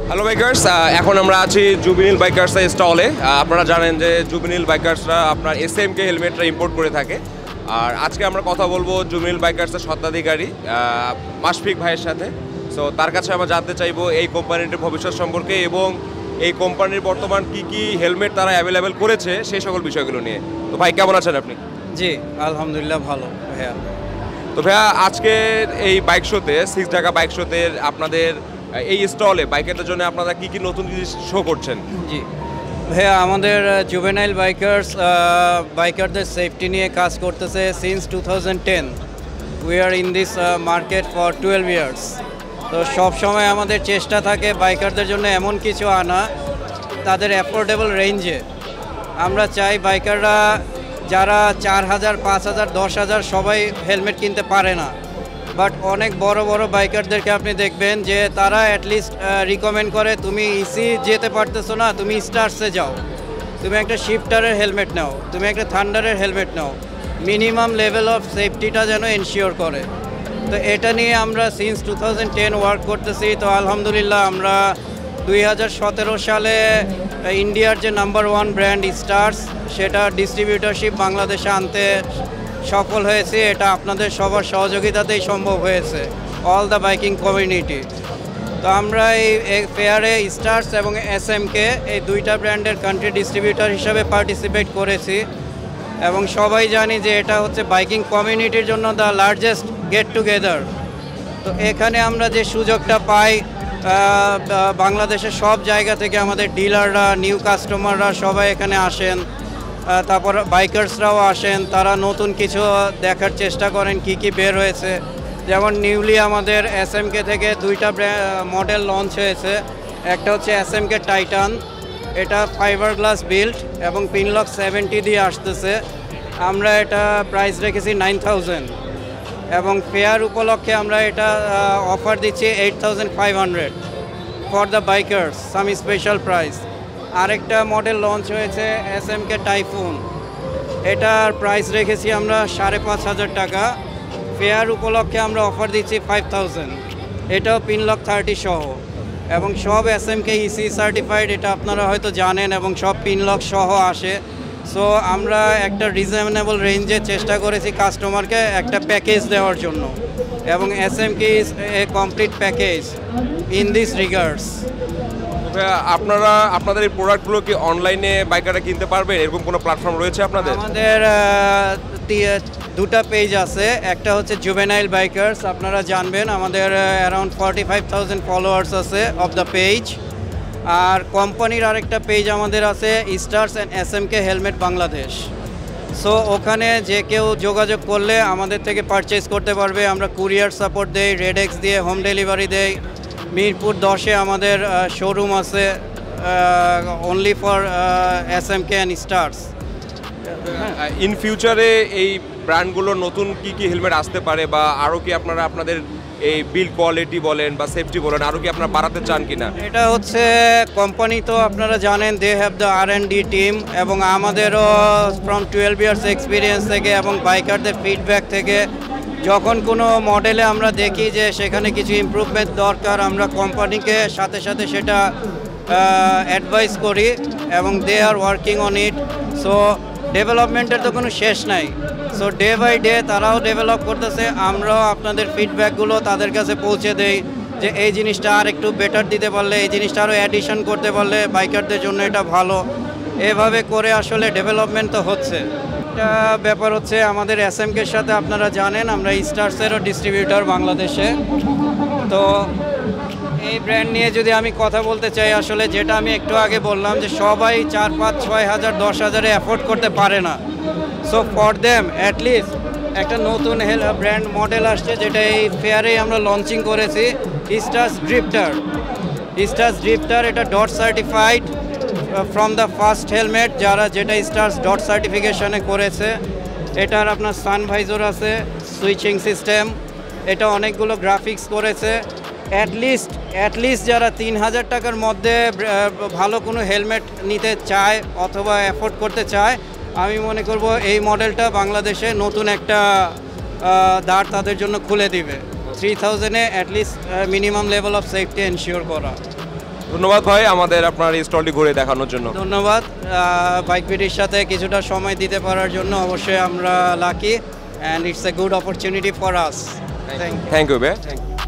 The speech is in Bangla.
হ্যালো বাইকার্স, এখন আমরা আছি জুবিনিল বাইকার্সের স্টলে। আপনারা জানেন যে জুবিনিল বাইকার্সরা আপনার এসএমকে হেলমেটটা ইম্পোর্ট করে থাকে। আর আজকে আমরা কথা বলবো জুবিনিল বাইকার্সের স্বত্বাধিকারী মাশফিক ভাইয়ের সাথে। সো তার কাছে আমরা জানতে চাইবো এই কোম্পানিটির ভবিষ্যৎ সম্পর্কে এবং এই কোম্পানির বর্তমান কি কি হেলমেট তারা অ্যাভেলেবেল করেছে সেই সকল বিষয়গুলো নিয়ে। তো ভাই, কেমন আছেন আপনি? জি আলহামদুলিল্লাহ ভালো ভাইয়া। তো ভাইয়া, আজকে এই বাইক শোতে, 6 ঢাকা বাইক শোতে আপনাদের এই স্টলে বাইকারদের জন্য আপনারা কি কি নতুন জিনিস শো করছেন? জি ভাইয়া, আমাদের জুভেনাইল বাইকারদের সেফটি নিয়ে কাজ করতেছে since 2010। We are in this market for 12 years. তো সব সময় আমাদের চেষ্টা থাকে বাইকারদের জন্য এমন কিছু আনা তাদের অ্যাফোর্ডেবল রেঞ্জে। আমরা চাই বাইকাররা যারা 4000, 5000, 10,000 সবাই হেলমেট কিনতে পারে না, বাট অনেক বড় বড় বাইকারদেরকে আপনি দেখবেন যে তারা অ্যাটলিস্ট রিকমেন্ড করে, তুমি ইসি যেতে পারতেছো না, তুমি স্টার্সে যাও, তুমি একটা শিফটারের হেলমেট নাও, তুমি একটা থান্ডারের হেলমেট নাও, মিনিমাম লেভেল অফ সেফটিটা যেন এনশিওর করে। তো এটা নিয়ে আমরা সিন্স 2010 ওয়ার্ক করতেছি। তো আলহামদুলিল্লাহ আমরা 2017 সালে ইন্ডিয়ার যে নাম্বার 1 ব্র্যান্ড স্টার্স, সেটা ডিস্ট্রিবিউটরশিপ বাংলাদেশে আনতে সফল হয়েছে। এটা আপনাদের সবার সহযোগিতাতেই সম্ভব হয়েছে, অল দ্য বাইকিং কমিউনিটি। তো আমরা এই ফেয়ারে স্টার্স এবং এসএমকে এই দুইটা ব্র্যান্ডের কান্ট্রি ডিস্ট্রিবিউটর হিসাবে পার্টিসিপেট করেছি এবং সবাই জানি যে এটা হচ্ছে বাইকিং কমিউনিটির জন্য দ্য লার্জেস্ট গেট টুগেদার। তো এখানে আমরা যে সুযোগটা পাই, বাংলাদেশের সব জায়গা থেকে আমাদের ডিলাররা, নিউ কাস্টমাররা সবাই এখানে আসেন, তারপর বাইকার্সরাও আসেন, তারা নতুন কিছু দেখার চেষ্টা করেন কি কি বের হয়েছে। যেমন নিউলি আমাদের এসএমকে থেকে দুইটা মডেল লঞ্চ হয়েছে। একটা হচ্ছে এসএমকে টাইটান, এটা ফাইবার গ্লাস বিল্ড এবং পিনলক 70 দিয়ে আসতেছে। আমরা এটা প্রাইস রেখেছি 9000 এবং ফেয়ার উপলক্ষে আমরা এটা অফার দিচ্ছি 8500 for the bikers, some special price. আরেকটা মডেল লঞ্চ হয়েছে এসএমকে টাইফুন, এটার প্রাইস রেখেছি আমরা 5500 টাকা। ফেয়ার উপলক্ষে আমরা অফার দিচ্ছি 5000, এটাও পিনলক 30 সহ এবং সব এসএমকে ইসি সার্টিফাইড, এটা আপনারা হয়তো জানেন, এবং সব পিনলক সহ আসে। সো আমরা একটা রিজনেবল রেঞ্জে চেষ্টা করেছি কাস্টমারকে একটা প্যাকেজ দেওয়ার জন্য, এবং এসএমকে is a complete package in this regards. আপনারা আপনাদের এই প্রোডাক্টগুলো কি অনলাইনে বাইকাররা কিনতে পারবে, এরকম কোনো প্ল্যাটফর্ম রয়েছে আপনাদের? আমাদের দুটা পেজ আছে, একটা হচ্ছে জুভেনাইল বাইকার্স, আপনারা জানবেন আমাদের অ্যারাউন্ড 45,000 ফলোয়ার্স আছে অফ দ্য পেজ। আর কোম্পানির আরেকটা পেজ আমাদের আছে stars and এসএমকে helmet Bangladesh. So ওখানে যে কেউ যোগাযোগ করলে আমাদের থেকে পারচেজ করতে পারবে। আমরা কুরিয়ার সাপোর্ট দেই, রেডেক্স দিয়ে হোম ডেলিভারি দেই। মিরপুর 10-এ আমাদের শোরুম আছে only for এসএমকে and stars. In ফিউচারে এই ব্র্যান্ডগুলোর নতুন কি কি হেলমেট আসতে পারে, বা আরও কি আপনারা আপনাদের এই বিল্ড কোয়ালিটি বলেন বা সেফটি বলেন আরও কি আপনারা বাড়াতে চান কিনা? এটা হচ্ছে কোম্পানি, তো আপনারা জানেন they have the R&D team, এবং আমাদেরও ফ্রম 12 ইয়ার্স এক্সপিরিয়েন্স থেকে এবং বাইকারদের ফিডব্যাক থেকে যখন কোনো মডেলে আমরা দেখি যে সেখানে কিছু ইমপ্রুভমেন্ট দরকার, আমরা কোম্পানিকে সাথে সাথে সেটা অ্যাডভাইস করি এবং they are working on it. So ডেভেলপমেন্টের তো কোনো শেষ নাই। সো ডে বাই ডে তারাও ডেভেলপ করতেছে, আমরাও আপনাদের ফিডব্যাকগুলো তাদের কাছে পৌঁছে দেই যে এই জিনিসটা আর একটু বেটার দিতে পারলে, এই জিনিসটা আরও অ্যাডিশন করতে পারলে বাইকারদের জন্য এটা ভালো। এভাবে করে আসলে ডেভেলপমেন্ট তো হচ্ছে। একটা ব্যাপার হচ্ছে আমাদের এসএমকের সাথে আপনারা জানেন আমরা স্টার্সেরও ডিস্ট্রিবিউটর বাংলাদেশে। তো এই ব্র্যান্ড নিয়ে যদি আমি কথা বলতে চাই, আসলে যেটা আমি একটু আগে বললাম যে সবাই 4, 5, 6 হাজার, 10,000-এ অ্যাফোর্ড করতে পারে না। সো ফর দেম অ্যাটলিস্ট একটা নতুন ব্র্যান্ড মডেল আসছে, যেটা এই ফেয়ারেই আমরা লঞ্চিং করেছি, স্টার্স ড্রিফটার। স্টার্স ড্রিফটার এটা dot certified from the first helmet, যেটা স্টার্স ডট সার্টিফিকেশনে করেছে। এটার আপনার সানভাইজর আছে, সুইচিং সিস্টেম, এটা অনেকগুলো গ্রাফিক্স করেছে। অ্যাটলিস্ট যারা 3000 টাকার মধ্যে ভালো কোনো হেলমেট নিতে চায় অথবা অ্যাফোর্ড করতে চায়, আমি মনে করব এই মডেলটা বাংলাদেশে নতুন একটা দ্বার তাদের জন্য খুলে দিবে। 3000-এ at least minimum level of safety ensure করা। ধন্যবাদ ভাই আমাদের আপনার এই স্টলটি ঘুরে দেখানোর জন্য। ধন্যবাদ বাইক বিডির সাথে কিছুটা সময় দিতে পারার জন্য। অবশ্যই আমরা lucky and it's a good opportunity for us. Thank you. Thank you ভাই, থ্যাংক ইউ।